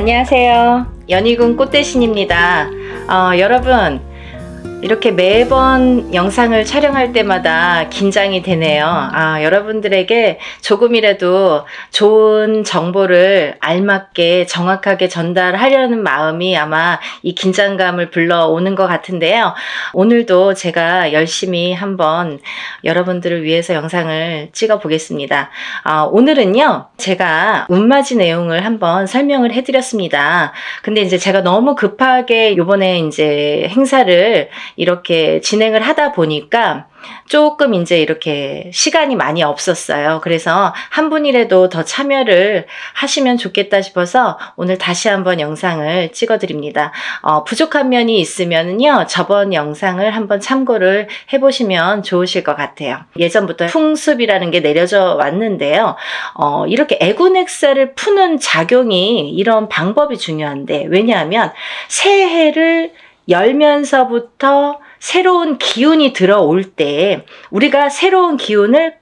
안녕하세요. 연희군 꽃대신입니다. 여러분, 이렇게 매번 영상을 촬영할 때마다 긴장이 되네요. 여러분들에게 조금이라도 좋은 정보를 알맞게 정확하게 전달하려는 마음이 아마 이 긴장감을 불러오는 것 같은데요. 오늘도 제가 열심히 한번 여러분들을 위해서 영상을 찍어 보겠습니다. 오늘은요, 제가 운맞이 내용을 한번 설명을 해드렸습니다. 근데 이제 제가 너무 급하게 요번에 이제 행사를 이렇게 진행을 하다 보니까 조금 이제 이렇게 시간이 많이 없었어요. 그래서 한 분이라도 더 참여를 하시면 좋겠다 싶어서 오늘 다시 한번 영상을 찍어 드립니다. 부족한 면이 있으면요, 저번 영상을 한번 참고를 해보시면 좋으실 것 같아요. 예전부터 풍습이라는 게 내려져 왔는데요. 이렇게 에고넥사를 푸는 작용이 이런 방법이 중요한데, 왜냐하면 새해를 열면서부터 새로운 기운이 들어올 때 우리가 새로운 기운을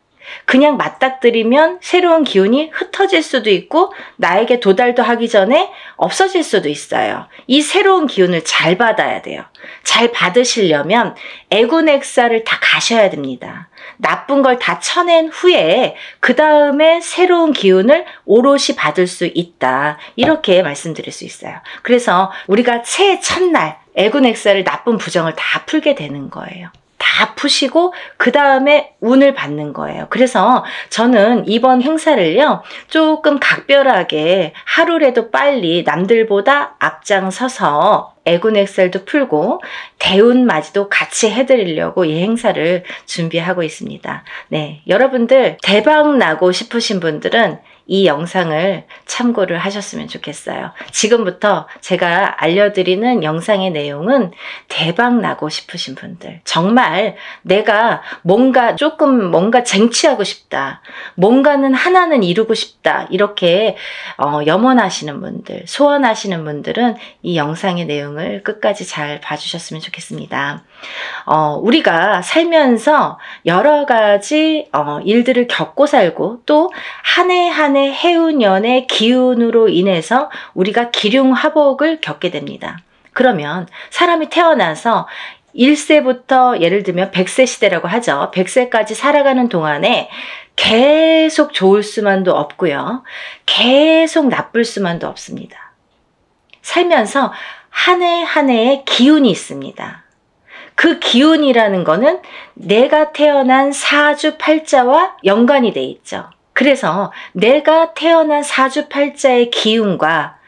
그냥 맞닥뜨리면 새로운 기운이 흩어질 수도 있고 나에게 도달도 하기 전에 없어질 수도 있어요. 이 새로운 기운을 잘 받아야 돼요. 잘 받으시려면 에고넥사를 다 가셔야 됩니다. 나쁜 걸 다 쳐낸 후에 그 다음에 새로운 기운을 오롯이 받을 수 있다. 이렇게 말씀드릴 수 있어요. 그래서 우리가 새해 첫날 에고넥사를 나쁜 부정을 다 풀게 되는 거예요. 다 푸시고 그 다음에 운을 받는 거예요. 그래서 저는 이번 행사를요, 조금 각별하게 하루라도 빨리 남들보다 앞장서서 에고넥사도 풀고 대운맞이도 같이 해드리려고 이 행사를 준비하고 있습니다. 네, 여러분들 대박 나고 싶으신 분들은 이 영상을 참고를 하셨으면 좋겠어요. 지금부터 제가 알려드리는 영상의 내용은 대박 나고 싶으신 분들, 정말 내가 뭔가 쟁취하고 싶다, 뭔가는 하나는 이루고 싶다, 이렇게 염원하시는 분들, 소원하시는 분들은 이 영상의 내용을 끝까지 잘 봐주셨으면 좋겠습니다. 우리가 살면서 여러 가지 일들을 겪고 살고 또 한 해 한 해 해운년의 기운으로 인해서 우리가 기륭화복을 겪게 됩니다. 그러면 사람이 태어나서 1세부터 예를 들면 100세 시대라고 하죠. 100세까지 살아가는 동안에 계속 좋을 수만도 없고요. 계속 나쁠 수만도 없습니다. 살면서 한 해 한 해의 기운이 있습니다. 그 기운이라는 거는 내가 태어난 사주팔자와 연관이 돼 있죠. 그래서 내가 태어난 사주팔자의 기운과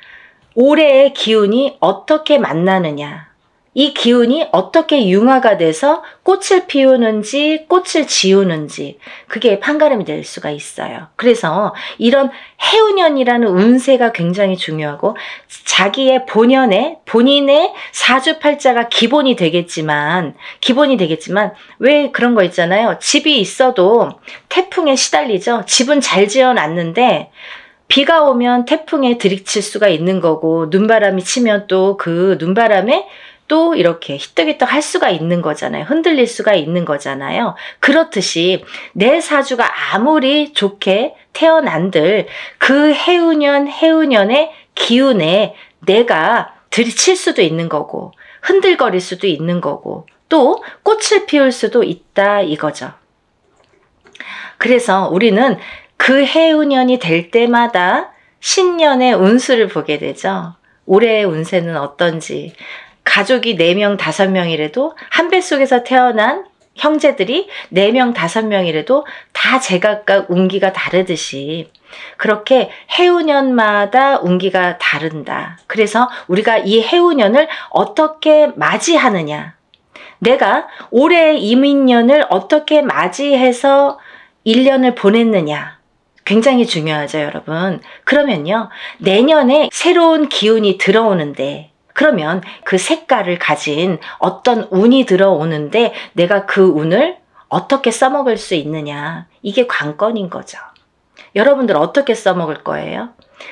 올해의 기운이 어떻게 만나느냐, 이 기운이 어떻게 융화가 돼서 꽃을 피우는지 꽃을 지우는지, 그게 판가름이 될 수가 있어요. 그래서 이런 해운년이라는 운세가 굉장히 중요하고, 자기의 본인의 사주팔자가 기본이 되겠지만 왜 그런 거 있잖아요. 집이 있어도 태풍에 시달리죠. 집은 잘 지어놨는데 비가 오면 태풍에 들이칠 수가 있는 거고, 눈바람이 치면 또 그 눈바람에 또 이렇게 히떡히떡 할 수가 있는 거잖아요. 흔들릴 수가 있는 거잖아요. 그렇듯이 내 사주가 아무리 좋게 태어난들 그 해운년의 기운에 내가 들이칠 수도 있는 거고, 흔들거릴 수도 있는 거고, 또 꽃을 피울 수도 있다 이거죠. 그래서 우리는 그 해운년이 될 때마다 신년의 운수를 보게 되죠. 올해의 운세는 어떤지. 가족이 4명, 5명이라도 한 뱃속에서 태어난 형제들이 4명, 5명이라도 다 제각각 운기가 다르듯이 그렇게 해운년마다 운기가 다른다. 그래서 우리가 이 해운년을 어떻게 맞이하느냐, 내가 올해 이민년을 어떻게 맞이해서 1년을 보냈느냐, 굉장히 중요하죠, 여러분. 그러면요, 내년에 새로운 기운이 들어오는데, 그러면 그 색깔을 가진 어떤 운이 들어오는데 내가 그 운을 어떻게 써먹을 수 있느냐, 이게 관건인 거죠. 여러분들 어떻게 써먹을 거예요?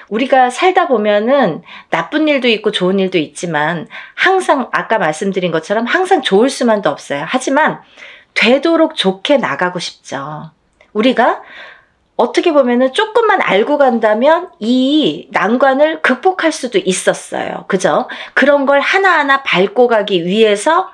우리가 살다 보면은 나쁜 일도 있고 좋은 일도 있지만 항상 아까 말씀드린 것처럼 항상 좋을 수만도 없어요. 하지만 되도록 좋게 나가고 싶죠. 우리가 어떻게 보면은 조금만 알고 간다면 이 난관을 극복할 수도 있었어요. 그죠? 그런 걸 하나하나 밟고 가기 위해서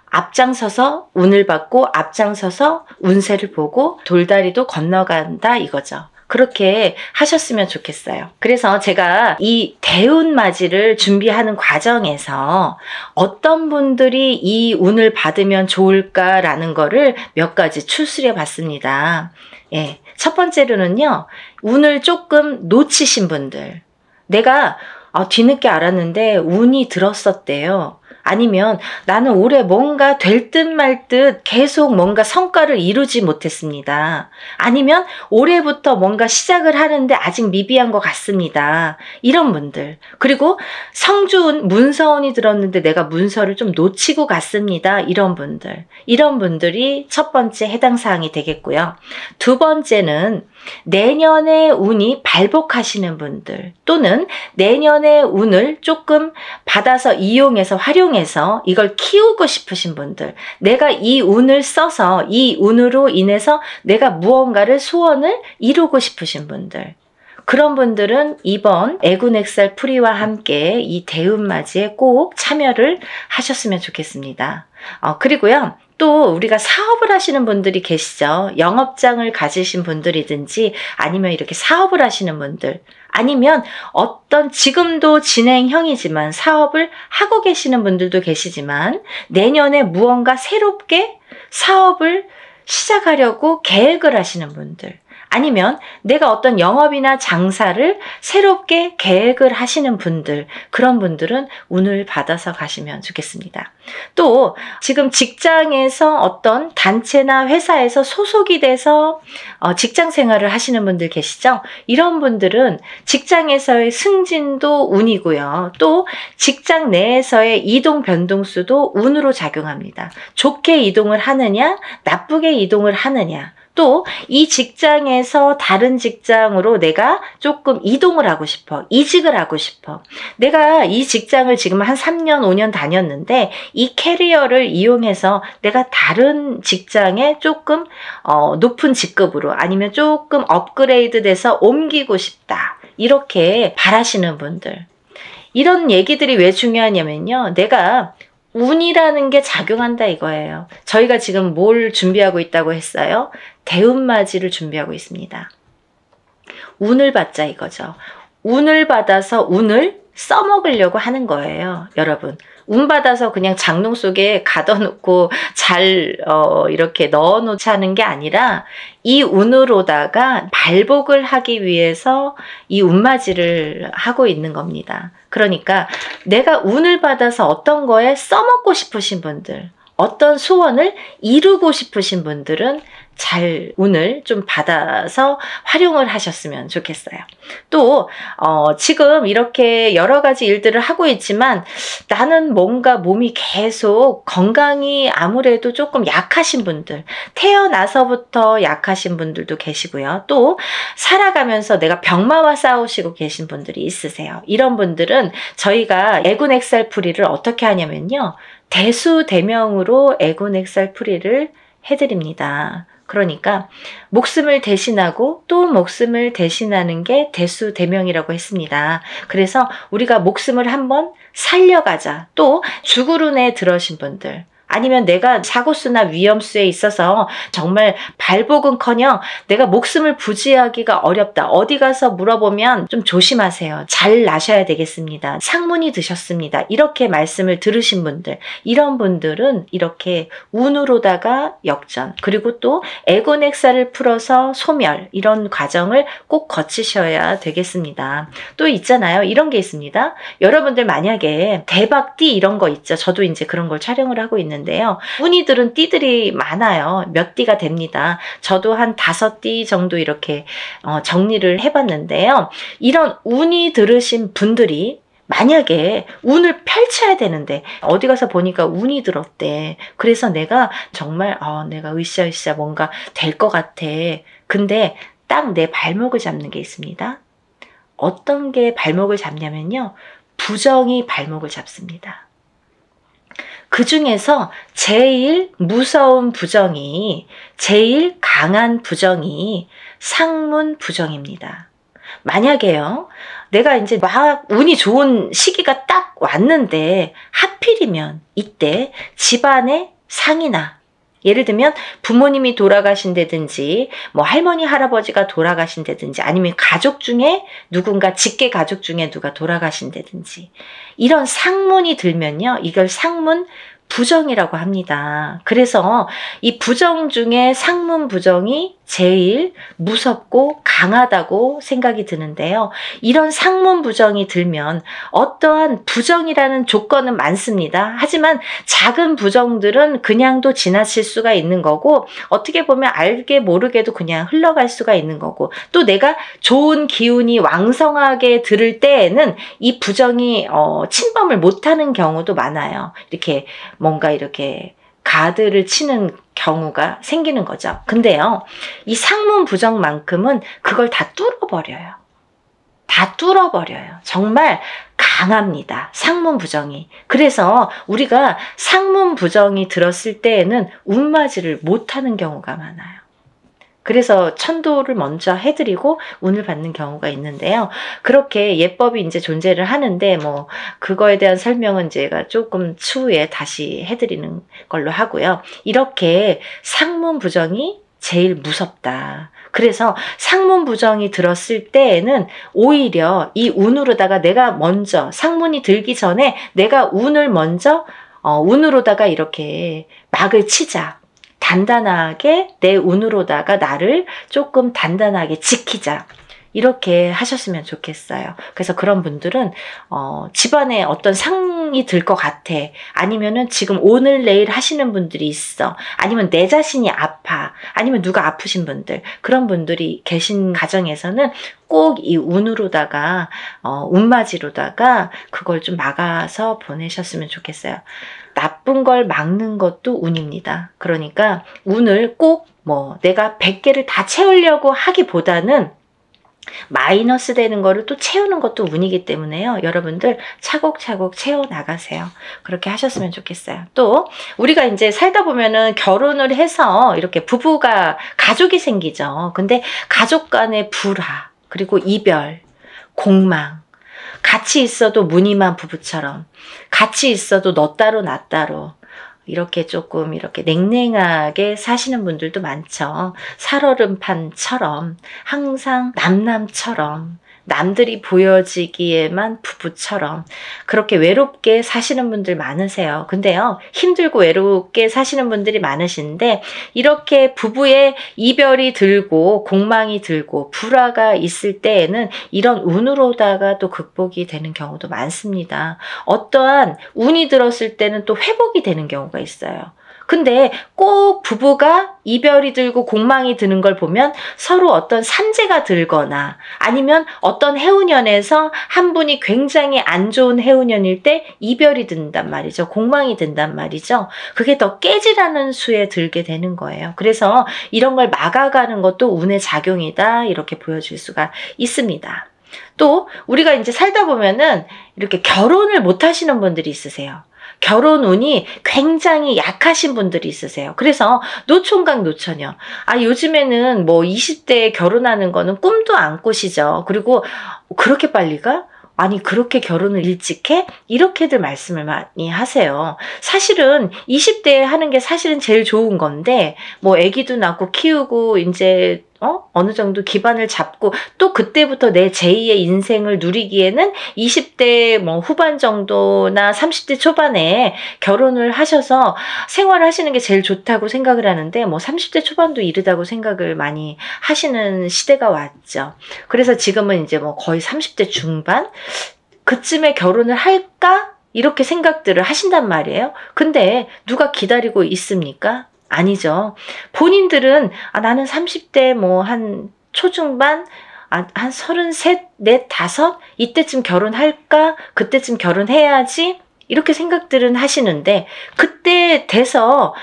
앞장서서 운을 받고 앞장서서 운세를 보고 돌다리도 건너간다 이거죠. 그렇게 하셨으면 좋겠어요. 그래서 제가 이 대운맞이를 준비하는 과정에서 어떤 분들이 이 운을 받으면 좋을까라는 거를 몇 가지 추스려 봤습니다. 예. 첫 번째로는요, 운을 조금 놓치신 분들. 내가 뒤늦게 알았는데 운이 들었었대요. 아니면 나는 올해 뭔가 될 듯 말 듯 계속 뭔가 성과를 이루지 못했습니다. 아니면 올해부터 뭔가 시작을 하는데 아직 미비한 것 같습니다. 이런 분들. 그리고 성주운, 문서운이 들었는데 내가 문서를 좀 놓치고 갔습니다. 이런 분들. 이런 분들이 첫 번째 해당 사항이 되겠고요. 두 번째는 내년의 운이 발복하시는 분들 또는 내년의 운을 조금 받아서 이용해서 활용해서 이걸 키우고 싶으신 분들, 내가 이 운을 써서 이 운으로 인해서 내가 무언가를 소원을 이루고 싶으신 분들, 그런 분들은 이번 애군액살 풀이와 함께 이 대운맞이에 꼭 참여를 하셨으면 좋겠습니다. 그리고요, 또 우리가 사업을 하시는 분들이 계시죠. 영업장을 가지신 분들이든지 아니면 이렇게 사업을 하시는 분들, 아니면 어떤 지금도 진행형이지만 사업을 하고 계시는 분들도 계시지만 내년에 무언가 새롭게 사업을 시작하려고 계획을 하시는 분들, 아니면 내가 어떤 영업이나 장사를 새롭게 계획을 하시는 분들, 그런 분들은 운을 받아서 가시면 좋겠습니다. 또 지금 직장에서 어떤 단체나 회사에서 소속이 돼서 직장 생활을 하시는 분들 계시죠? 이런 분들은 직장에서의 승진도 운이고요. 또 직장 내에서의 이동 변동수도 운으로 작용합니다. 좋게 이동을 하느냐, 나쁘게 이동을 하느냐, 또 이 직장에서 다른 직장으로 내가 조금 이동을 하고 싶어, 이직을 하고 싶어. 내가 이 직장을 지금 한 3년, 5년 다녔는데 이 캐리어를 이용해서 내가 다른 직장에 조금 높은 직급으로 아니면 조금 업그레이드 돼서 옮기고 싶다. 이렇게 바라시는 분들. 이런 얘기들이 왜 중요하냐면요. 내가 운이라는 게 작용한다 이거예요. 저희가 지금 뭘 준비하고 있다고 했어요? 대운맞이를 준비하고 있습니다. 운을 받자 이거죠. 운을 받아서 운을 써먹으려고 하는 거예요. 여러분. 운 받아서 그냥 장롱 속에 가둬놓고 잘 이렇게 넣어놓지 하는 게 아니라 이 운으로다가 발복을 하기 위해서 이 운맞이를 하고 있는 겁니다. 그러니까 내가 운을 받아서 어떤 거에 써먹고 싶으신 분들, 어떤 소원을 이루고 싶으신 분들은 잘 운을 좀 받아서 활용을 하셨으면 좋겠어요. 또 지금 이렇게 여러 가지 일들을 하고 있지만 나는 뭔가 몸이 계속 건강이 아무래도 조금 약하신 분들, 태어나서부터 약하신 분들도 계시고요. 또 살아가면서 내가 병마와 싸우시고 계신 분들이 있으세요. 이런 분들은 저희가 애군액살풀이를 어떻게 하냐면요. 대수대명으로 애군액살풀이를 해드립니다. 그러니까 목숨을 대신하고 또 목숨을 대신하는 게 대수대명이라고 했습니다. 그래서 우리가 목숨을 한번 살려가자. 또 죽으run에 들어신 분들, 아니면 내가 사고수나 위험수에 있어서 정말 발복은커녕 내가 목숨을 부지하기가 어렵다. 어디 가서 물어보면 좀 조심하세요. 잘 나셔야 되겠습니다. 상문이 드셨습니다. 이렇게 말씀을 들으신 분들, 이런 분들은 이렇게 운으로다가 역전, 그리고 또 애곤액살을 풀어서 소멸, 이런 과정을 꼭 거치셔야 되겠습니다. 또 있잖아요. 이런 게 있습니다. 여러분들 만약에 대박띠 이런 거 있죠. 저도 이제 그런 걸 촬영을 하고 있는데 운이들은 띠들이 많아요. 몇 띠가 됩니다. 저도 한 5띠 정도 이렇게 정리를 해봤는데요. 이런 운이 들으신 분들이 만약에 운을 펼쳐야 되는데 어디 가서 보니까 운이 들었대. 그래서 내가 정말 내가 으쌰으쌰 뭔가 될 것 같아. 근데 딱 내 발목을 잡는 게 있습니다. 어떤 게 발목을 잡냐면요. 부정이 발목을 잡습니다. 그 중에서 제일 무서운 부정이, 제일 강한 부정이 상문 부정입니다. 만약에요, 내가 이제 막 운이 좋은 시기가 딱 왔는데 하필이면 이때 집안에 상이 나. 예를 들면 부모님이 돌아가신다든지 뭐 할머니 할아버지가 돌아가신다든지 아니면 가족 중에 누군가 직계 가족 중에 누가 돌아가신다든지 이런 상문이 들면요, 이걸 상문 부정이라고 합니다. 그래서 이 부정 중에 상문 부정이 제일 무섭고 강하다고 생각이 드는데요. 이런 상문 부정이 들면 어떠한 부정이라는 조건은 많습니다. 하지만 작은 부정들은 그냥도 지나칠 수가 있는 거고, 어떻게 보면 알게 모르게도 그냥 흘러갈 수가 있는 거고, 또 내가 좋은 기운이 왕성하게 들을 때에는 이 부정이 침범을 못하는 경우도 많아요. 이렇게 뭔가 이렇게 가드를 치는 경우가 생기는 거죠. 근데요, 이 상문 부정만큼은 그걸 다 뚫어버려요. 다 뚫어버려요. 정말 강합니다. 상문 부정이. 그래서 우리가 상문 부정이 들었을 때에는 운맞이를 못하는 경우가 많아요. 그래서 천도를 먼저 해드리고 운을 받는 경우가 있는데요. 그렇게 예법이 이제 존재를 하는데 뭐 그거에 대한 설명은 제가 조금 추후에 다시 해드리는 걸로 하고요. 이렇게 상문 부정이 제일 무섭다. 그래서 상문 부정이 들었을 때에는 오히려 이 운으로다가 내가 먼저 상문이 들기 전에 내가 운을 먼저 운으로다가 이렇게 막을 치자. 단단하게 내 운으로다가 나를 조금 단단하게 지키자. 이렇게 하셨으면 좋겠어요. 그래서 그런 분들은 집안에 어떤 상이 들 것 같아. 아니면은 지금 오늘 내일 하시는 분들이 있어. 아니면 내 자신이 아파. 아니면 누가 아프신 분들. 그런 분들이 계신 가정에서는 꼭 이 운으로다가 운맞이로다가 그걸 좀 막아서 보내셨으면 좋겠어요. 나쁜 걸 막는 것도 운입니다. 그러니까 운을 꼭 뭐 내가 100개를 다 채우려고 하기보다는 마이너스 되는 거를 또 채우는 것도 운이기 때문에요. 여러분들 차곡차곡 채워 나가세요. 그렇게 하셨으면 좋겠어요. 또 우리가 이제 살다 보면은 결혼을 해서 이렇게 부부가 가족이 생기죠. 근데 가족 간의 불화, 그리고 이별, 공망, 같이 있어도 무늬만 부부처럼, 같이 있어도 너 따로 나 따로, 이렇게 조금 이렇게 냉랭하게 사시는 분들도 많죠. 살얼음판처럼 항상 남남처럼 남들이 보여지기에만 부부처럼 그렇게 외롭게 사시는 분들 많으세요. 근데요, 힘들고 외롭게 사시는 분들이 많으신데 이렇게 부부의 이별이 들고 공망이 들고 불화가 있을 때에는 이런 운으로다가 또 극복이 되는 경우도 많습니다. 어떠한 운이 들었을 때는 또 회복이 되는 경우가 있어요. 근데 꼭 부부가 이별이 들고 공망이 드는 걸 보면 서로 어떤 산재가 들거나 아니면 어떤 해운년에서 한 분이 굉장히 안 좋은 해운년일 때 이별이 든단 말이죠. 공망이 든단 말이죠. 그게 더 깨지라는 수에 들게 되는 거예요. 그래서 이런 걸 막아가는 것도 운의 작용이다, 이렇게 보여줄 수가 있습니다. 또 우리가 이제 살다 보면은 이렇게 결혼을 못 하시는 분들이 있으세요. 결혼 운이 굉장히 약하신 분들이 있으세요. 그래서 노총각 노처녀. 요즘에는 뭐 20대에 결혼하는 거는 꿈도 안 꾸시죠. 그리고 그렇게 빨리 가? 아니 그렇게 결혼을 일찍 해? 이렇게들 말씀을 많이 하세요. 사실은 20대에 하는 게 사실은 제일 좋은 건데 뭐 아기도 낳고 키우고 이제 어느 정도 기반을 잡고 또 그때부터 내 제2의 인생을 누리기에는 20대 뭐 후반 정도나 30대 초반에 결혼을 하셔서 생활을 하시는 게 제일 좋다고 생각을 하는데 뭐 30대 초반도 이르다고 생각을 많이 하시는 시대가 왔죠. 그래서 지금은 이제 뭐 거의 30대 중반 그쯤에 결혼을 할까? 이렇게 생각들을 하신단 말이에요. 근데 누가 기다리고 있습니까? 아니죠. 본인들은 나는 30대 뭐 한 초중반 한 33, 4, 5 이때쯤 결혼할까? 그때쯤 결혼해야지? 이렇게 생각들은 하시는데 그때 돼서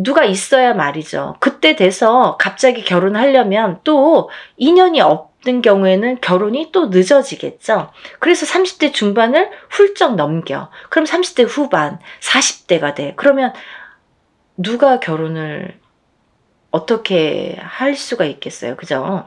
누가 있어야 말이죠. 그때 돼서 갑자기 결혼하려면 또 인연이 없는 경우에는 결혼이 또 늦어지겠죠. 그래서 30대 중반을 훌쩍 넘겨. 그럼 30대 후반, 40대가 돼. 그러면 누가 결혼을 어떻게 할 수가 있겠어요. 그죠?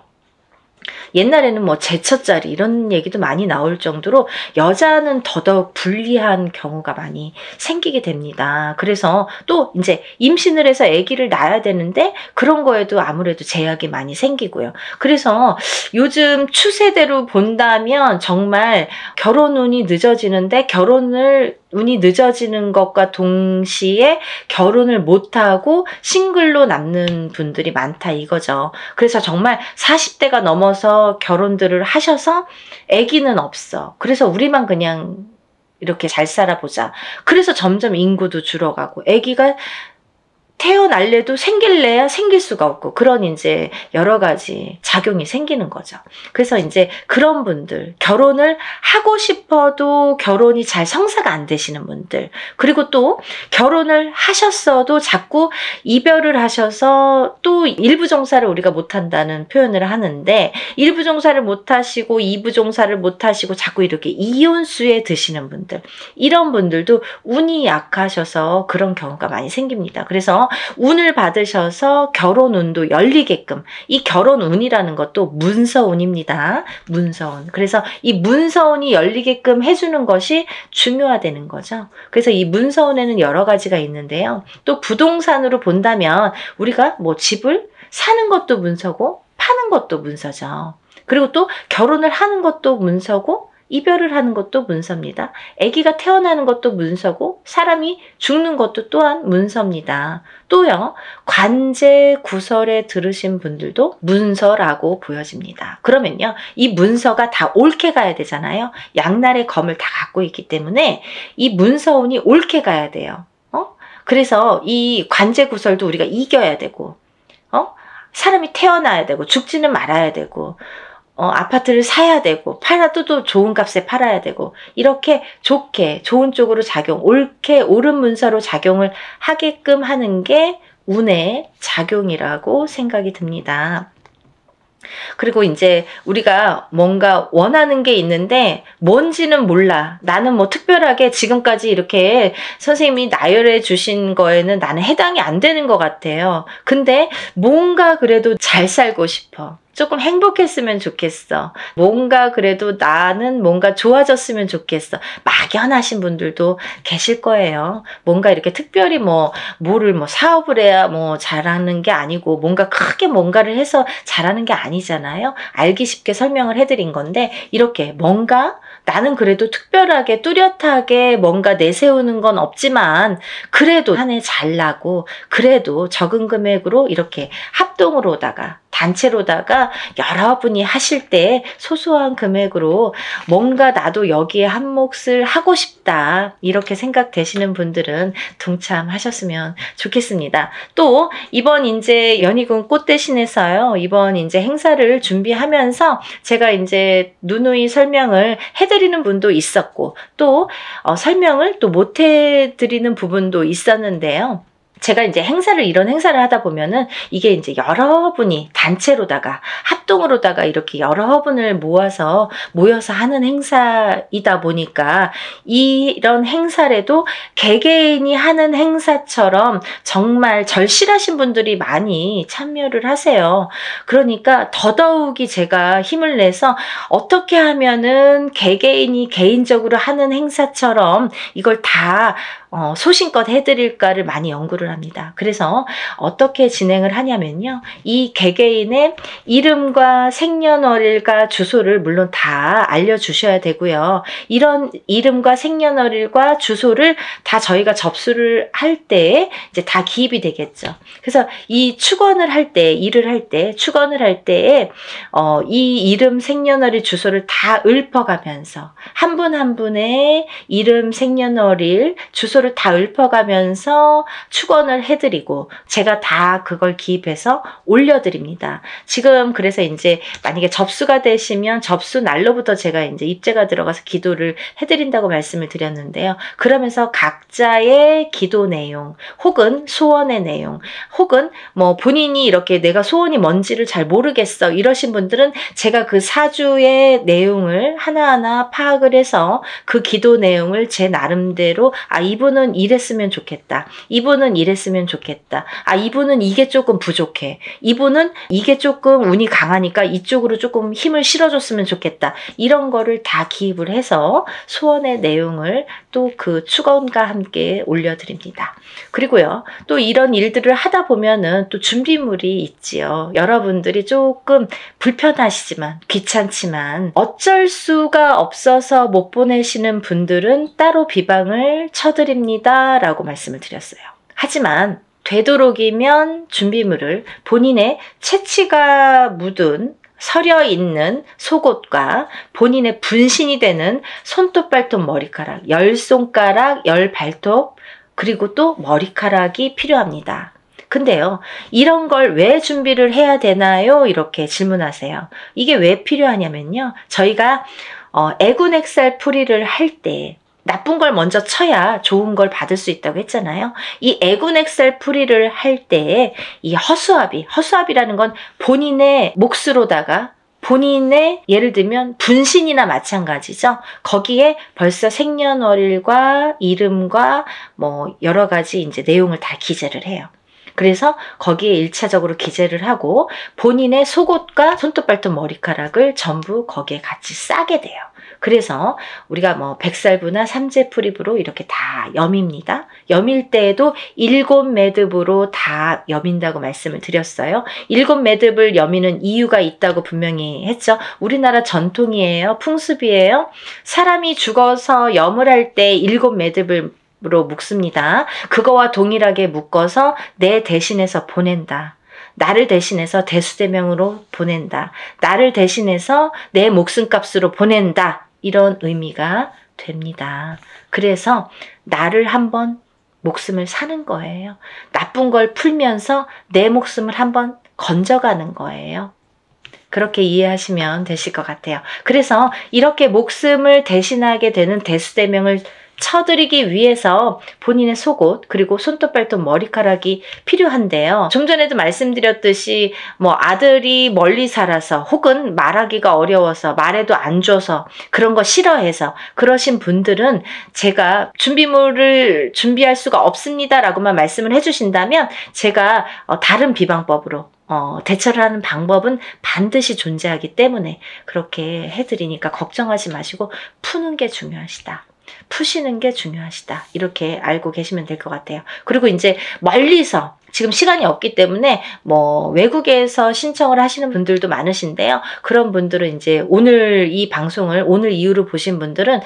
옛날에는 뭐 제처자리 이런 얘기도 많이 나올 정도로 여자는 더더욱 불리한 경우가 많이 생기게 됩니다. 그래서 또 이제 임신을 해서 아기를 낳아야 되는데 그런 거에도 아무래도 제약이 많이 생기고요. 그래서 요즘 추세대로 본다면 정말 결혼 운이 늦어지는데 운이 늦어지는 것과 동시에 결혼을 못하고 싱글로 남는 분들이 많다 이거죠. 그래서 정말 40대가 넘어서 결혼들을 하셔서 아기는 없어. 그래서 우리만 그냥 이렇게 잘 살아보자. 그래서 점점 인구도 줄어가고 아기가 태어날래도 생길래야 생길 수가 없고 그런 이제 여러 가지 작용이 생기는 거죠. 그래서 이제 그런 분들, 결혼을 하고 싶어도 결혼이 잘 성사가 안 되시는 분들, 그리고 또 결혼을 하셨어도 자꾸 이별을 하셔서 또 일부 종사를 우리가 못한다는 표현을 하는데 일부 종사를 못하시고 이부 종사를 못하시고 자꾸 이렇게 이혼수에 드시는 분들, 이런 분들도 운이 약하셔서 그런 경우가 많이 생깁니다. 그래서 운을 받으셔서 결혼운도 열리게끔, 이 결혼운이라는 것도 문서운입니다. 문서운. 그래서 이 문서운이 열리게끔 해주는 것이 중요하다는 거죠. 그래서 이 문서운에는 여러 가지가 있는데요. 또 부동산으로 본다면 우리가 뭐 집을 사는 것도 문서고 파는 것도 문서죠. 그리고 또 결혼을 하는 것도 문서고 이별을 하는 것도 문서입니다. 아기가 태어나는 것도 문서고 사람이 죽는 것도 또한 문서입니다. 또요, 관제 구설에 들으신 분들도 문서라고 보여집니다. 그러면요, 이 문서가 다 옳게 가야 되잖아요. 양날의 검을 다 갖고 있기 때문에 이 문서운이 옳게 가야 돼요. 그래서 이 관제 구설도 우리가 이겨야 되고, 사람이 태어나야 되고, 죽지는 말아야 되고, 아파트를 사야 되고, 팔아도 또 좋은 값에 팔아야 되고, 이렇게 좋게, 좋은 쪽으로 옳게, 옳은 문서로 작용을 하게끔 하는 게 운의 작용이라고 생각이 듭니다. 그리고 이제 우리가 뭔가 원하는 게 있는데 뭔지는 몰라. 나는 뭐 특별하게 지금까지 이렇게 선생님이 나열해 주신 거에는 나는 해당이 안 되는 것 같아요. 근데 뭔가 그래도 잘 살고 싶어. 조금 행복했으면 좋겠어. 뭔가 그래도 나는 뭔가 좋아졌으면 좋겠어. 막연하신 분들도 계실 거예요. 뭔가 이렇게 특별히 뭐를 사업을 해야 잘하는 게 아니고 뭔가 크게 뭔가를 해서 잘하는 게 아니잖아요. 알기 쉽게 설명을 해드린 건데 이렇게 뭔가 나는 그래도 특별하게 뚜렷하게 뭔가 내세우는 건 없지만 그래도 한 해 잘 나고 그래도 적은 금액으로 이렇게 합동으로다가 단체로다가 여러분이 하실 때 소소한 금액으로 뭔가 나도 여기에 한 몫을 하고 싶다 이렇게 생각되시는 분들은 동참하셨으면 좋겠습니다. 또 이번 이제 연희군 꽃대신에서요, 이번 이제 행사를 준비하면서 제가 이제 누누이 설명을 해드리는 분도 있었고 또 설명을 또 못 해드리는 부분도 있었는데요. 제가 이제 이런 행사를 하다 보면은 이게 이제 여러분이 단체로다가 합동으로다가 이렇게 여러분을 모여서 하는 행사이다 보니까 이런 행사라도 개개인이 하는 행사처럼 정말 절실하신 분들이 많이 참여를 하세요. 그러니까 더더욱이 제가 힘을 내서 어떻게 하면은 개개인이 개인적으로 하는 행사처럼 이걸 다 소신껏 해드릴까를 많이 연구를 합니다. 그래서 어떻게 진행을 하냐면요. 이 개개인의 이름과 생년월일과 주소를 물론 다 알려주셔야 되고요. 이런 이름과 생년월일과 주소를 다 저희가 접수를 할 때 이제 다 기입이 되겠죠. 그래서 이 축원을 할 때, 일을 할 때, 축원을 할 때에 이 이름, 생년월일, 주소를 다 읊어가면서 한 분 한 분의 이름, 생년월일, 주소를 다 읊어가면서 축원 복권을 해드리고 제가 다 그걸 기입해서 올려드립니다. 지금 그래서 이제 만약에 접수가 되시면 접수 날로부터 제가 이제 입재가 들어가서 기도를 해드린다고 말씀을 드렸는데요. 그러면서 각자의 기도 내용 혹은 소원의 내용 혹은 뭐 본인이 이렇게 내가 소원이 뭔지를 잘 모르겠어 이러신 분들은 제가 그 사주의 내용을 하나하나 파악을 해서 그 기도 내용을 제 나름대로 이분은 이랬으면 좋겠다. 이분은 이랬으면 좋겠다. 이분은 이게 조금 부족해. 이분은 이게 조금 운이 강하니까 이쪽으로 조금 힘을 실어줬으면 좋겠다. 이런 거를 다 기입을 해서 소원의 내용을 또 그 축원과 함께 올려드립니다. 그리고요, 또 이런 일들을 하다 보면은 또 준비물이 있지요. 여러분들이 조금 불편하시지만, 귀찮지만, 어쩔 수가 없어서 못 보내시는 분들은 따로 비방을 쳐드립니다. 라고 말씀을 드렸어요. 하지만, 되도록이면 준비물을 본인의 채취가 묻은 서려 있는 속옷과 본인의 분신이 되는 손톱, 발톱, 머리카락, 10손가락, 10발톱, 그리고 또 머리카락이 필요합니다. 근데요, 이런 걸 왜 준비를 해야 되나요? 이렇게 질문하세요. 이게 왜 필요하냐면요, 저희가 애군액살 풀이를 할 때 나쁜 걸 먼저 쳐야 좋은 걸 받을 수 있다고 했잖아요. 이 애군액살 풀이를 할 때 이 허수아비라는 건 본인의 몫으로다가 본인의 예를 들면 분신이나 마찬가지죠. 거기에 벌써 생년월일과 이름과 뭐 여러 가지 이제 내용을 다 기재를 해요. 그래서 거기에 1차적으로 기재를 하고 본인의 속옷과 손톱, 발톱, 머리카락을 전부 거기에 같이 싸게 돼요. 그래서 우리가 뭐 백살부나 삼재풀입으로 이렇게 다 여밉니다. 여밀 때에도 7매듭으로 다 여민다고 말씀을 드렸어요. 7매듭을 여미는 이유가 있다고 분명히 했죠. 우리나라 전통이에요. 풍습이에요. 사람이 죽어서 염을 할 때 7매듭을 로 묶습니다. 그거와 동일하게 묶어서 내 대신해서 보낸다. 나를 대신해서 대수대명으로 보낸다. 나를 대신해서 내 목숨값으로 보낸다. 이런 의미가 됩니다. 그래서 나를 한번 목숨을 사는 거예요. 나쁜 걸 풀면서 내 목숨을 한번 건져가는 거예요. 그렇게 이해하시면 되실 것 같아요. 그래서 이렇게 목숨을 대신하게 되는 대수대명을 쳐드리기 위해서 본인의 속옷 그리고 손톱, 발톱, 머리카락이 필요한데요. 좀 전에도 말씀드렸듯이 뭐 아들이 멀리 살아서 혹은 말하기가 어려워서 말해도 안 줘서 그런 거 싫어해서 그러신 분들은 제가 준비물을 준비할 수가 없습니다 라고만 말씀을 해주신다면 제가 다른 비방법으로 대처를 하는 방법은 반드시 존재하기 때문에 그렇게 해드리니까 걱정하지 마시고 푸는 게 중요하시다. 푸시는 게 중요하시다. 이렇게 알고 계시면 될 것 같아요. 그리고 이제 멀리서 지금 시간이 없기 때문에 뭐 외국에서 신청을 하시는 분들도 많으신데요. 그런 분들은 이제 오늘 이 방송을 오늘 이후로 보신 분들은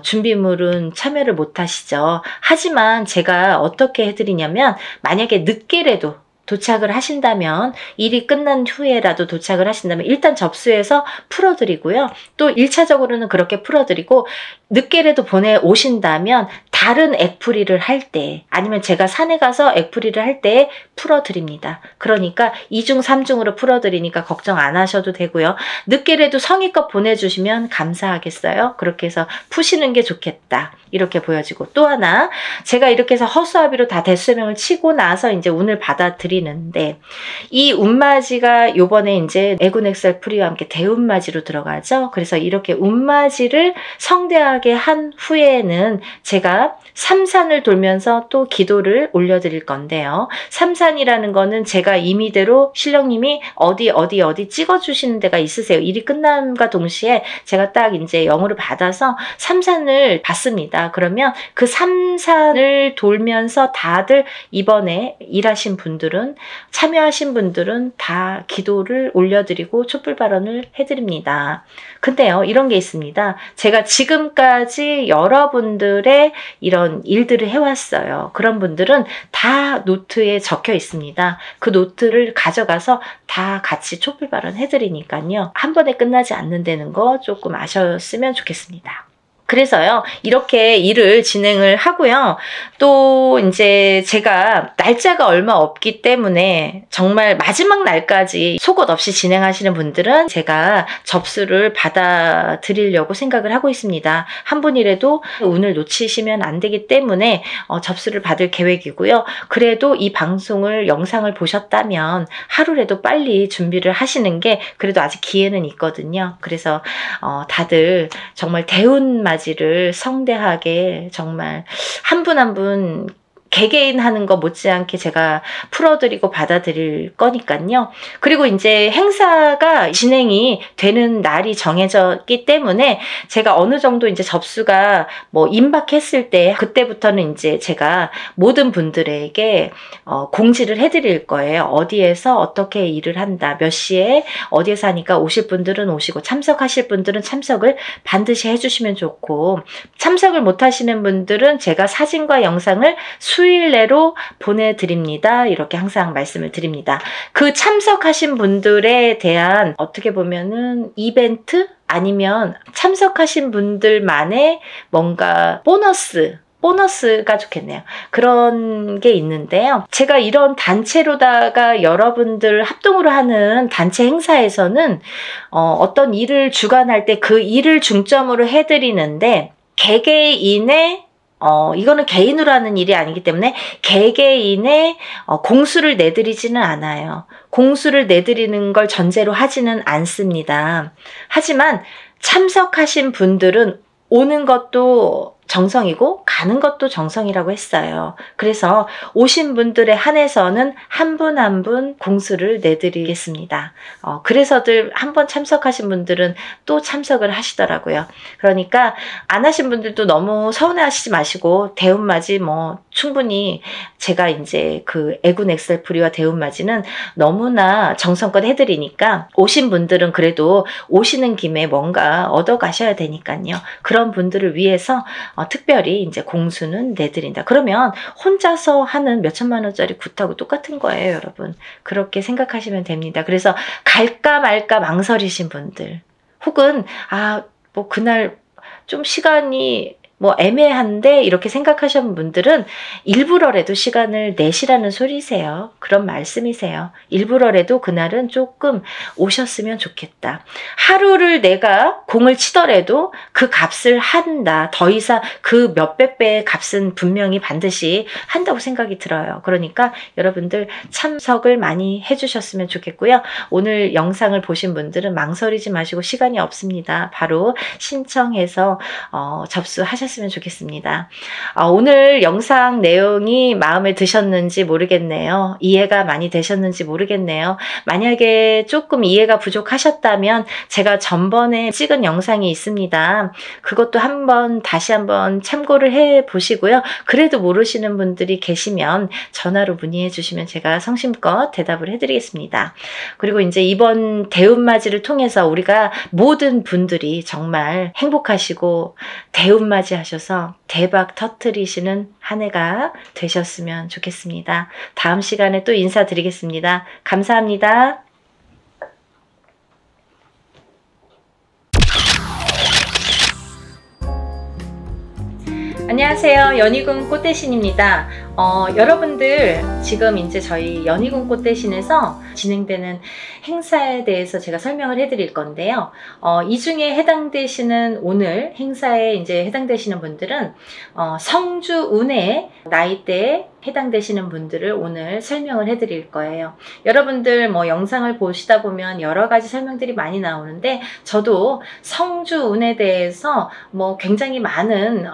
준비물은 참여를 못 하시죠. 하지만 제가 어떻게 해드리냐면 만약에 늦게라도 도착을 하신다면 일이 끝난 후에라도 도착을 하신다면 일단 접수해서 풀어드리고요. 또 1차적으로는 그렇게 풀어드리고 늦게라도 보내오신다면 다른 액풀이를 할 때 아니면 제가 산에 가서 액풀이를 할 때 풀어드립니다. 그러니까 2중 3중으로 풀어드리니까 걱정 안 하셔도 되고요. 늦게라도 성의껏 보내주시면 감사하겠어요. 그렇게 해서 푸시는 게 좋겠다. 이렇게 보여지고 또 하나 제가 이렇게 해서 허수아비로 다 대수명을 치고 나서 이제 운을 받아들이는데 이 운맞이가 요번에 이제 애군액살 풀이와 함께 대운맞이로 들어가죠. 그래서 이렇게 운맞이를 성대하게 한 후에는 제가 삼산을 돌면서 또 기도를 올려드릴 건데요. 삼산이라는 거는 제가 임의대로 신령님이 어디 찍어주시는 데가 있으세요. 일이 끝남과 동시에 제가 딱 이제 영으로 받아서 삼산을 받습니다. 그러면 그 삼산을 돌면서 다들 이번에 일하신 분들은 참여하신 분들은 다 기도를 올려드리고 촛불 발언을 해드립니다. 근데요, 이런 게 있습니다. 제가 지금까지 여러분들의 이런 일들을 해왔어요. 그런 분들은 다 노트에 적혀 있습니다. 그 노트를 가져가서 다 같이 촛불 발언 해드리니까요. 한 번에 끝나지 않는다는 거 조금 아셨으면 좋겠습니다. 그래서요, 이렇게 일을 진행을 하고요. 또 이제 제가 날짜가 얼마 없기 때문에 정말 마지막 날까지 속옷 없이 진행하시는 분들은 제가 접수를 받아드리려고 생각을 하고 있습니다. 한 분이라도 운을 놓치시면 안 되기 때문에 접수를 받을 계획이고요. 그래도 이 방송을, 영상을 보셨다면 하루라도 빨리 준비를 하시는 게 그래도 아직 기회는 있거든요. 그래서 다들 정말 대운맞이를 성대하게 정말 한 분 한 분 개개인 하는 거 못지않게 제가 풀어드리고 받아들일 거니까요. 그리고 이제 행사가 진행이 되는 날이 정해졌기 때문에 제가 어느 정도 이제 접수가 뭐 임박했을 때 그때부터는 이제 제가 모든 분들에게 공지를 해드릴 거예요. 어디에서 어떻게 일을 한다, 몇 시에 어디에서 하니까 오실 분들은 오시고 참석하실 분들은 참석을 반드시 해주시면 좋고, 참석을 못 하시는 분들은 제가 사진과 영상을 수일 내로 보내드립니다. 이렇게 항상 말씀을 드립니다. 그 참석하신 분들에 대한 어떻게 보면은 이벤트 아니면 참석하신 분들만의 뭔가 보너스가 좋겠네요. 그런 게 있는데요. 제가 이런 단체로다가 여러분들 합동으로 하는 단체 행사에서는 어떤 일을 주관할 때 그 일을 중점으로 해드리는데, 개개인의 이거는 개인으로 하는 일이 아니기 때문에 개개인의 공수를 내드리지는 않아요. 공수를 내드리는 걸 전제로 하지는 않습니다. 하지만 참석하신 분들은 오는 것도 정성이고 가는 것도 정성이라고 했어요. 그래서 오신 분들에 한해서는 한 분 한 분 공수를 내드리겠습니다. 그래서들 한번 참석하신 분들은 또 참석을 하시더라고요. 그러니까 안 하신 분들도 너무 서운해하시지 마시고, 대운맞이 뭐 충분히 제가 이제 그 애군 엑셀프리와 대운맞이는 너무나 정성껏 해드리니까 오신 분들은 그래도 오시는 김에 뭔가 얻어 가셔야 되니까요. 그런 분들을 위해서 특별히 이제 공수는 내드린다. 그러면 혼자서 하는 몇천만 원짜리 굿하고 똑같은 거예요, 여러분. 그렇게 생각하시면 됩니다. 그래서 갈까 말까 망설이신 분들, 혹은 뭐 그날 좀 시간이 뭐 애매한데 이렇게 생각하시는 분들은 일부러라도 시간을 내시라는 소리세요. 그런 말씀이세요. 일부러라도 그날은 조금 오셨으면 좋겠다. 하루를 내가 공을 치더라도 그 값을 한다. 더 이상 그 몇백 배의 값은 분명히 반드시 한다고 생각이 들어요. 그러니까 여러분들 참석을 많이 해주셨으면 좋겠고요. 오늘 영상을 보신 분들은 망설이지 마시고, 시간이 없습니다. 바로 신청해서 접수하셨으면 좋겠습니다. 오늘 영상 내용이 마음에 드셨는지 모르겠네요. 이해가 많이 되셨는지 모르겠네요. 만약에 조금 이해가 부족하셨다면 제가 전번에 찍은 영상이 있습니다. 그것도 다시 한번 참고를 해 보시고요. 그래도 모르시는 분들이 계시면 전화로 문의해 주시면 제가 성심껏 대답을 해드리겠습니다. 그리고 이제 이번 대운맞이를 통해서 우리가 모든 분들이 정말 행복하시고 대운맞이 하셔서 대박 터뜨리시는 한 해가 되셨으면 좋겠습니다. 다음 시간에 또 인사드리겠습니다. 감사합니다. 안녕하세요. 연희군 꽃대신입니다. 여러분들 지금 이제 저희 연희군 꽃대신에서 진행되는 행사에 대해서 제가 설명을 해드릴 건데요. 이 중에 해당되시는, 오늘 행사에 이제 해당되시는 분들은 성주 운해 나이대에 해당되시는 분들을 오늘 설명을 해드릴 거예요. 여러분들 뭐 영상을 보시다 보면 여러 가지 설명들이 많이 나오는데, 저도 성주 운에 대해서 뭐 굉장히 많은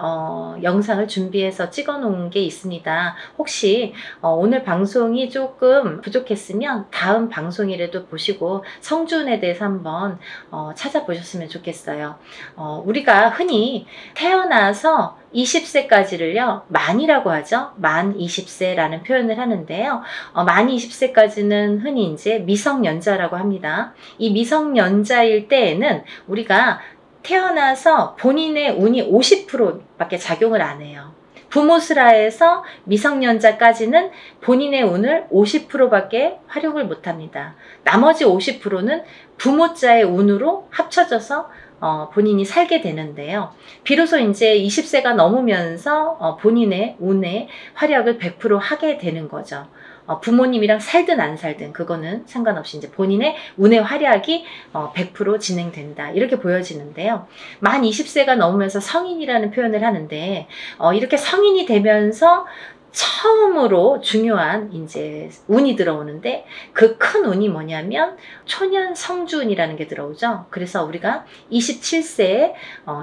영상을 준비해서 찍어 놓은 게 있습니다. 혹시 오늘 방송이 조금 부족했으면 다음 방송이라도 보시고 성주운에 대해서 한번 찾아보셨으면 좋겠어요. 우리가 흔히 태어나서 20세까지를요 만이라고 하죠. 만 20세라는 표현을 하는데요. 만 20세까지는 흔히 이제 미성년자라고 합니다. 이 미성년자일 때에는 우리가 태어나서 본인의 운이 50%밖에 작용을 안 해요. 부모스라에서 미성년자까지는 본인의 운을 50%밖에 활용을 못합니다. 나머지 50%는 부모자의 운으로 합쳐져서 본인이 살게 되는데요. 비로소 이제 20세가 넘으면서 본인의 운의 활약을 100% 하게 되는 거죠. 부모님이랑 살든 안 살든 그거는 상관없이 이제 본인의 운의 활약이 100% 진행된다. 이렇게 보여지는데요. 만 20세가 넘으면서 성인이라는 표현을 하는데 이렇게 성인이 되면서 처음으로 중요한 이제 운이 들어오는데 그 큰 운이 뭐냐면 초년 성주운이라는 게 들어오죠. 그래서 우리가 27세에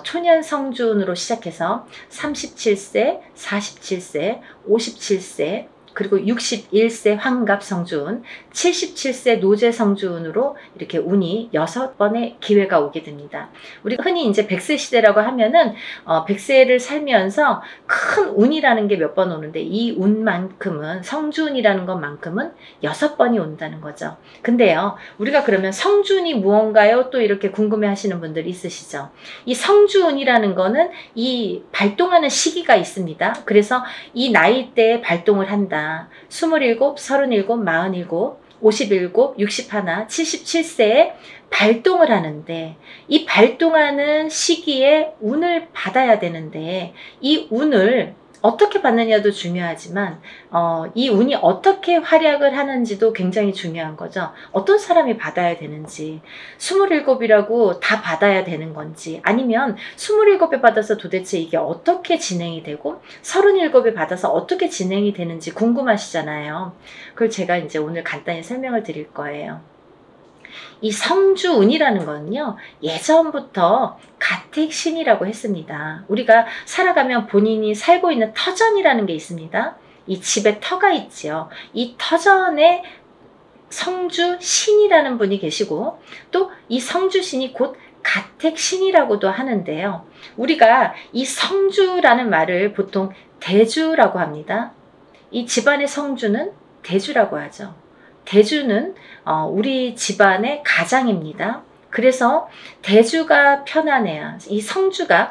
초년 성주운으로 시작해서 37세, 47세, 57세, 그리고 61세 환갑 성주운, 77세 노제 성주운으로 이렇게 운이 6번의 기회가 오게 됩니다. 우리가 흔히 이제 100세 시대라고 하면은 100세를 살면서 큰 운이라는 게 몇 번 오는데 이 운만큼은 성주운이라는 것만큼은 6번이 온다는 거죠. 근데요, 우리가 그러면 성주운이 무언가요? 또 이렇게 궁금해 하시는 분들이 있으시죠. 이 성주운이라는 거는 이 발동하는 시기가 있습니다. 그래서 이 나이대에 발동을 한다. 27, 37, 47, 57, 61, 77세에 발동을 하는데 이 발동하는 시기에 운을 받아야 되는데 이 운을 어떻게 받느냐도 중요하지만 이 운이 어떻게 활약을 하는지도 굉장히 중요한 거죠. 어떤 사람이 받아야 되는지, 27이라고 다 받아야 되는 건지, 아니면 27에 받아서 도대체 이게 어떻게 진행이 되고 37에 받아서 어떻게 진행이 되는지 궁금하시잖아요. 그걸 제가 이제 오늘 간단히 설명을 드릴 거예요. 이 성주운이라는 거는요, 예전부터 가택신이라고 했습니다. 우리가 살아가면 본인이 살고 있는 터전이라는 게 있습니다. 이 집에 터가 있지요. 이 터전에 성주신이라는 분이 계시고 또 이 성주신이 곧 가택신이라고도 하는데요. 우리가 이 성주라는 말을 보통 대주라고 합니다. 이 집안의 성주는 대주라고 하죠. 대주는 우리 집안의 가장입니다. 그래서 대주가 편안해야, 이 성주가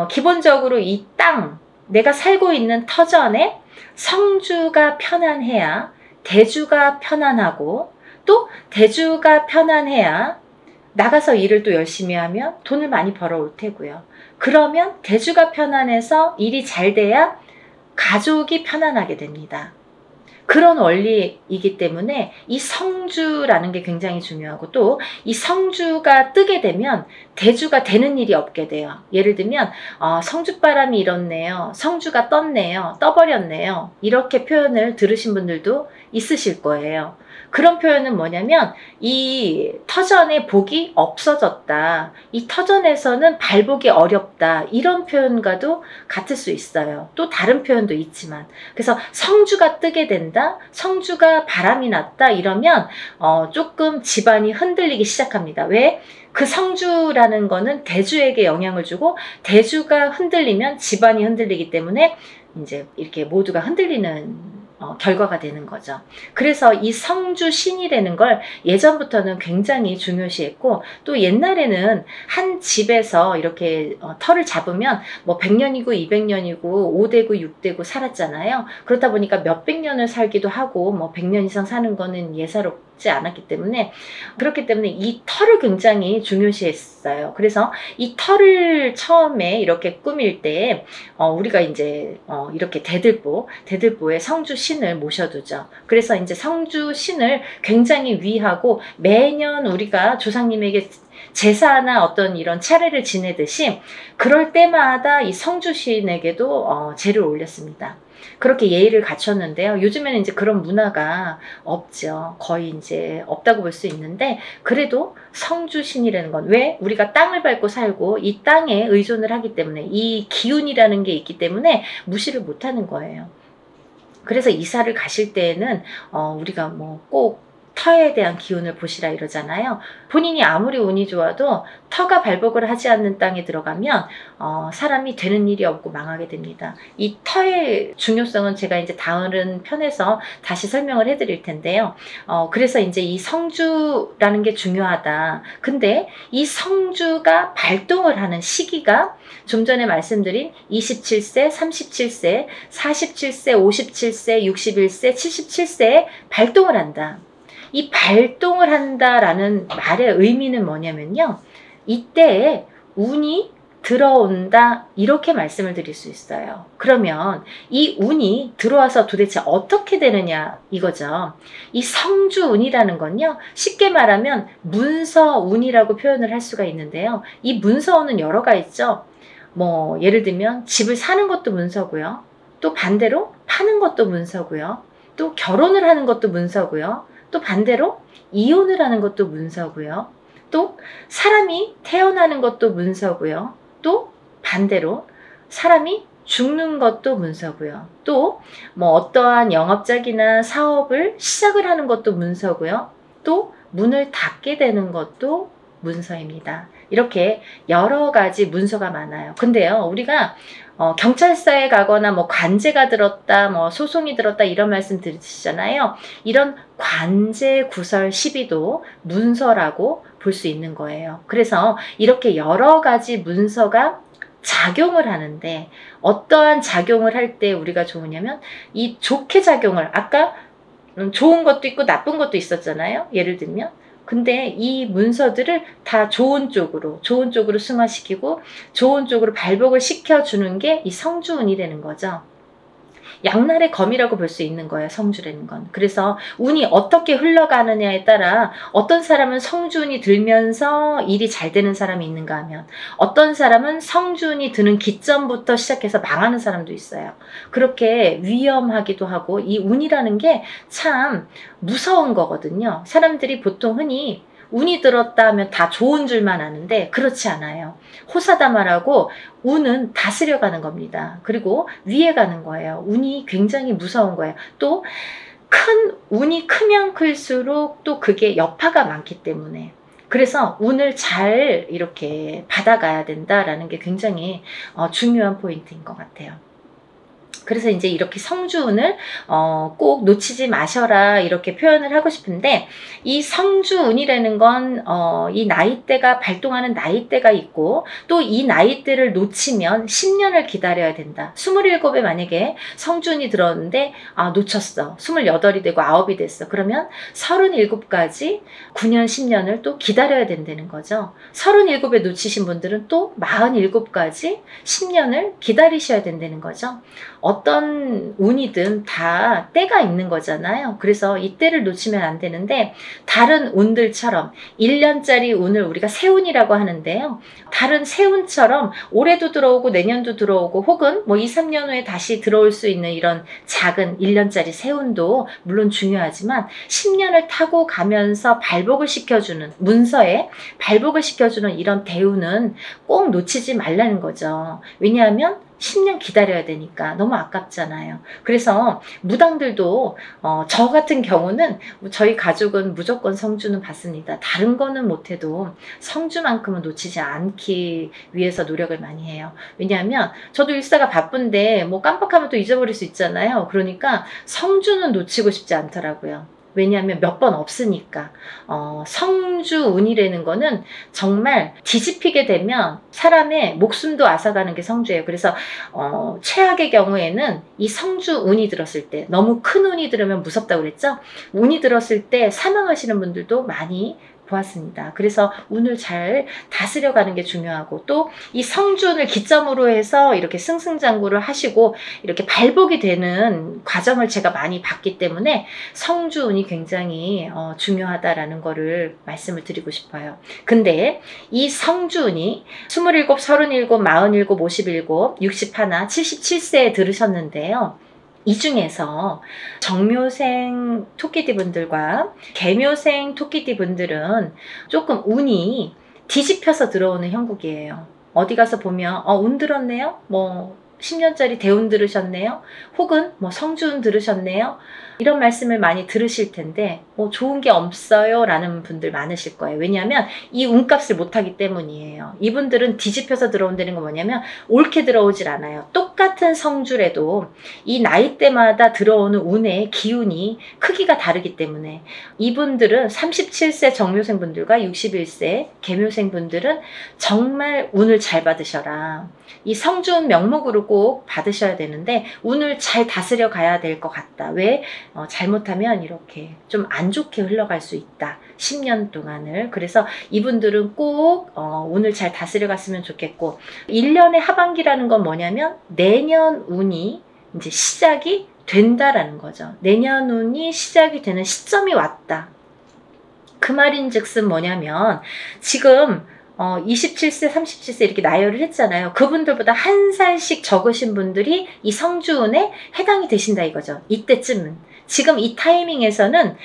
기본적으로 이 땅, 내가 살고 있는 터전에 성주가 편안해야 대주가 편안하고, 또 대주가 편안해야 나가서 일을 또 열심히 하면 돈을 많이 벌어올 테고요. 그러면 대주가 편안해서 일이 잘 돼야 가족이 편안하게 됩니다. 그런 원리이기 때문에 이 성주라는 게 굉장히 중요하고, 또 이 성주가 뜨게 되면 대주가 되는 일이 없게 돼요. 예를 들면 성주바람이 일었네요, 성주가 떴네요, 떠버렸네요, 이렇게 표현을 들으신 분들도 있으실 거예요. 그런 표현은 뭐냐면 이 터전에 복이 없어졌다, 이 터전에서는 발복이 어렵다, 이런 표현과도 같을 수 있어요. 또 다른 표현도 있지만, 그래서 성주가 뜨게 된다, 성주가 바람이 났다, 이러면 조금 집안이 흔들리기 시작합니다. 왜? 그 성주라는 거는 대주에게 영향을 주고, 대주가 흔들리면 집안이 흔들리기 때문에 이제 이렇게 모두가 흔들리는 결과가 되는 거죠. 그래서 이 성주신이라는 걸 예전부터는 굉장히 중요시했고, 또 옛날에는 한 집에서 이렇게 터를 잡으면 뭐 100년이고 200년이고 5대고 6대고 살았잖아요. 그렇다 보니까 몇백 년을 살기도 하고 뭐 100년 이상 사는 거는 예사롭지 않았기 때문에, 그렇기 때문에 이 터를 굉장히 중요시했어요. 그래서 이 터를 처음에 이렇게 꾸밀 때 우리가 이제 이렇게 대들보에 성주신을 모셔두죠. 그래서 이제 성주신을 굉장히 위하고, 매년 우리가 조상님에게 제사나 어떤 이런 차례를 지내듯이 그럴 때마다 이 성주신에게도 제를 올렸습니다. 그렇게 예의를 갖췄는데요. 요즘에는 이제 그런 문화가 없죠. 거의 이제 없다고 볼 수 있는데, 그래도 성주신이라는 건, 왜? 우리가 땅을 밟고 살고 이 땅에 의존을 하기 때문에, 이 기운이라는 게 있기 때문에 무시를 못하는 거예요. 그래서 이사를 가실 때에는 우리가 뭐 꼭 터에 대한 기운을 보시라 이러잖아요. 본인이 아무리 운이 좋아도 터가 발복을 하지 않는 땅에 들어가면 사람이 되는 일이 없고 망하게 됩니다. 이 터의 중요성은 제가 이제 다른 편에서 다시 설명을 해드릴 텐데요. 그래서 이제 이 성주라는 게 중요하다. 근데 이 성주가 발동을 하는 시기가 좀 전에 말씀드린 27세, 37세, 47세, 57세, 61세, 77세에 발동을 한다. 이 발동을 한다라는 말의 의미는 뭐냐면요, 이때에 운이 들어온다, 이렇게 말씀을 드릴 수 있어요. 그러면 이 운이 들어와서 도대체 어떻게 되느냐 이거죠. 이 성주운이라는 건요, 쉽게 말하면 문서운이라고 표현을 할 수가 있는데요. 이 문서운은 여러 가지 있죠. 뭐 예를 들면 집을 사는 것도 문서고요. 또 반대로 파는 것도 문서고요. 또 결혼을 하는 것도 문서고요. 또 반대로 이혼을 하는 것도 문서고요. 또 사람이 태어나는 것도 문서고요. 또 반대로 사람이 죽는 것도 문서고요. 또 뭐 어떠한 영업장이나 사업을 시작을 하는 것도 문서고요. 또 문을 닫게 되는 것도 문서입니다. 이렇게 여러 가지 문서가 많아요. 근데요, 우리가 경찰서에 가거나 뭐 관제가 들었다, 뭐 소송이 들었다 이런 말씀 들으시잖아요. 이런 관제 구설 시비도 문서라고 볼 수 있는 거예요. 그래서 이렇게 여러 가지 문서가 작용을 하는데, 어떠한 작용을 할 때 우리가 좋으냐면 이 좋게 작용을, 아까 좋은 것도 있고 나쁜 것도 있었잖아요. 예를 들면 근데 이 문서들을 다 좋은 쪽으로 승화시키고 좋은 쪽으로 발복을 시켜주는 게 이 성주운이 되는 거죠. 양날의 검이라고 볼 수 있는 거예요, 성주라는 건. 그래서 운이 어떻게 흘러가느냐에 따라 어떤 사람은 성주운이 들면서 일이 잘 되는 사람이 있는가 하면, 어떤 사람은 성주운이 드는 기점부터 시작해서 망하는 사람도 있어요. 그렇게 위험하기도 하고, 이 운이라는 게 참 무서운 거거든요. 사람들이 보통 흔히 운이 들었다 하면 다 좋은 줄만 아는데 그렇지 않아요. 호사다마라고 운은 다스려 가는 겁니다. 그리고 위에 가는 거예요. 운이 굉장히 무서운 거예요. 또 운이 크면 클수록 또 그게 여파가 많기 때문에, 그래서 운을 잘 이렇게 받아가야 된다라는 게 굉장히 중요한 포인트인 것 같아요. 그래서 이제 이렇게 성주운을 꼭 놓치지 마셔라, 이렇게 표현을 하고 싶은데, 이 성주운이라는 건 이 나이대가 발동하는 나이대가 있고, 또 이 나이대를 놓치면 10년을 기다려야 된다. 27에 만약에 성주운이 들었는데 놓쳤어. 28이 되고 9이 됐어. 그러면 37까지 9년 10년을 또 기다려야 된다는 거죠. 37에 놓치신 분들은 또 47까지 10년을 기다리셔야 된다는 거죠. 어떤 운이든 다 때가 있는 거잖아요. 그래서 이 때를 놓치면 안 되는데, 다른 운들처럼 1년짜리 운을 우리가 세운이라고 하는데요. 다른 세운처럼 올해도 들어오고 내년도 들어오고 혹은 뭐 2, 3년 후에 다시 들어올 수 있는 이런 작은 1년짜리 세운도 물론 중요하지만, 10년을 타고 가면서 발복을 시켜주는, 문서에 발복을 시켜주는 이런 대운은 꼭 놓치지 말라는 거죠. 왜냐하면 10년 기다려야 되니까 너무 아깝잖아요. 그래서 무당들도 저 같은 경우는, 저희 가족은 무조건 성주는 받습니다. 다른 거는 못해도 성주만큼은 놓치지 않기 위해서 노력을 많이 해요. 왜냐하면 저도 일사가 바쁜데 뭐 깜빡하면 또 잊어버릴 수 있잖아요. 그러니까 성주는 놓치고 싶지 않더라고요. 왜냐하면 몇 번 없으니까. 성주운이라는 거는 정말 뒤집히게 되면 사람의 목숨도 앗아가는 게 성주예요. 그래서 최악의 경우에는 이 성주운이 들었을 때, 너무 큰 운이 들으면 무섭다고 그랬죠? 운이 들었을 때 사망하시는 분들도 많이 보았습니다. 그래서 운을 잘 다스려가는 게 중요하고, 또 이 성주운을 기점으로 해서 이렇게 승승장구를 하시고 이렇게 발복이 되는 과정을 제가 많이 봤기 때문에 성주운이 굉장히 중요하다라는 거를 말씀을 드리고 싶어요. 근데 이 성주운이 27, 37, 47, 57, 61, 77세에 들으셨는데요. 이 중에서 정묘생 토끼띠 분들과 개묘생 토끼띠 분들은 조금 운이 뒤집혀서 들어오는 형국이에요. 어디 가서 보면 운 들었네요? 뭐 10년짜리 대운 들으셨네요? 혹은 뭐 성주운 들으셨네요? 이런 말씀을 많이 들으실 텐데 좋은 게 없어요 라는 분들 많으실 거예요. 왜냐하면 이 운값을 못하기 때문이에요. 이분들은 뒤집혀서 들어온다는 건 뭐냐면 옳게 들어오질 않아요. 똑같은 성주래도 이 나이대마다 들어오는 운의 기운이 크기가 다르기 때문에, 이분들은 37세 정묘생 분들과 61세 개묘생 분들은 정말 운을 잘 받으셔라. 이 성주운 명목으로 꼭 받으셔야 되는데 운을 잘 다스려 가야 될 것 같다. 왜? 잘못하면 이렇게 좀 안 좋게 흘러갈 수 있다. 10년 동안을. 그래서 이분들은 꼭 운을 잘 다스려 갔으면 좋겠고, 1년의 하반기라는 건 뭐냐면 내년 운이 이제 시작이 된다라는 거죠. 내년 운이 시작이 되는 시점이 왔다. 그 말인즉슨 뭐냐면 지금 27세, 37세 이렇게 나열을 했잖아요. 그분들보다 한 살씩 적으신 분들이 이 성주운에 해당이 되신다 이거죠. 이때쯤은. 지금 이 타이밍에서는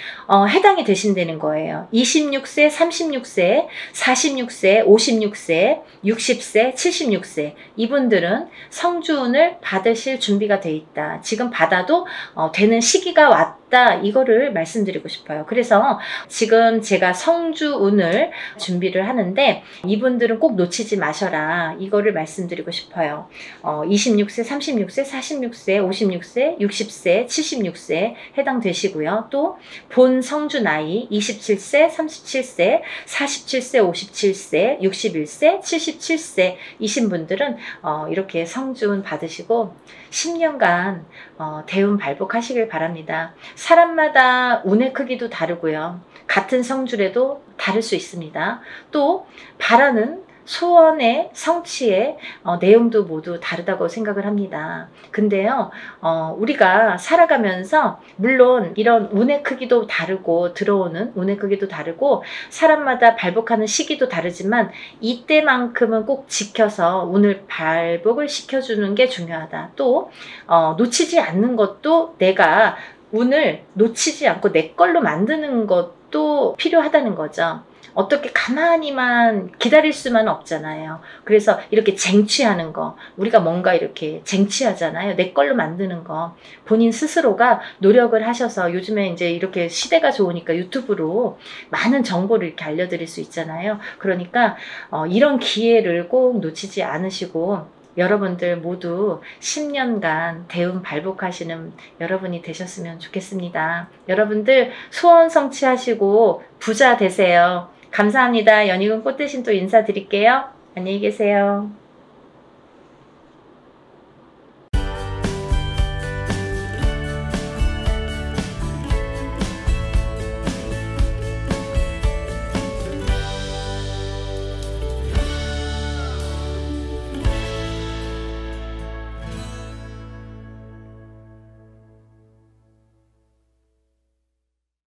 해당이 되신다는 거예요. 26세, 36세, 46세, 56세, 60세, 76세 이분들은 성주운을 받으실 준비가 돼 있다. 지금 받아도 되는 시기가 왔다. 이거를 말씀드리고 싶어요. 그래서 지금 제가 성주운을 준비를 하는데 이분들은 꼭 놓치지 마셔라. 이거를 말씀드리고 싶어요. 26세, 36세, 46세, 56세, 60세, 76세 해당되시고요. 또 본 성주 나이 27세, 37세, 47세, 57세, 61세, 77세 이신 분들은 이렇게 성주운 받으시고 10년간 대운 발복하시길 바랍니다. 사람마다 운의 크기도 다르고요. 같은 성주래도 다를 수 있습니다. 또 바라는 소원의 성취의 내용도 모두 다르다고 생각을 합니다. 근데요, 우리가 살아가면서 물론 이런 운의 크기도 다르고 들어오는 운의 크기도 다르고 사람마다 발복하는 시기도 다르지만 이때만큼은 꼭 지켜서 운을 발복을 시켜주는 게 중요하다. 또 놓치지 않는 것도 내가 운을 놓치지 않고 내 걸로 만드는 것도 필요하다는 거죠. 어떻게 가만히만 기다릴 수만 없잖아요. 그래서 이렇게 쟁취하는 거, 우리가 뭔가 이렇게 쟁취하잖아요. 내 걸로 만드는 거. 본인 스스로가 노력을 하셔서 요즘에 이제 이렇게 시대가 좋으니까 유튜브로 많은 정보를 이렇게 알려드릴 수 있잖아요. 그러니까 이런 기회를 꼭 놓치지 않으시고 여러분들 모두 10년간 대운 발복하시는 여러분이 되셨으면 좋겠습니다. 여러분들 소원 성취하시고 부자 되세요. 감사합니다. 연희군 꽃대신 또 인사드릴게요. 안녕히 계세요.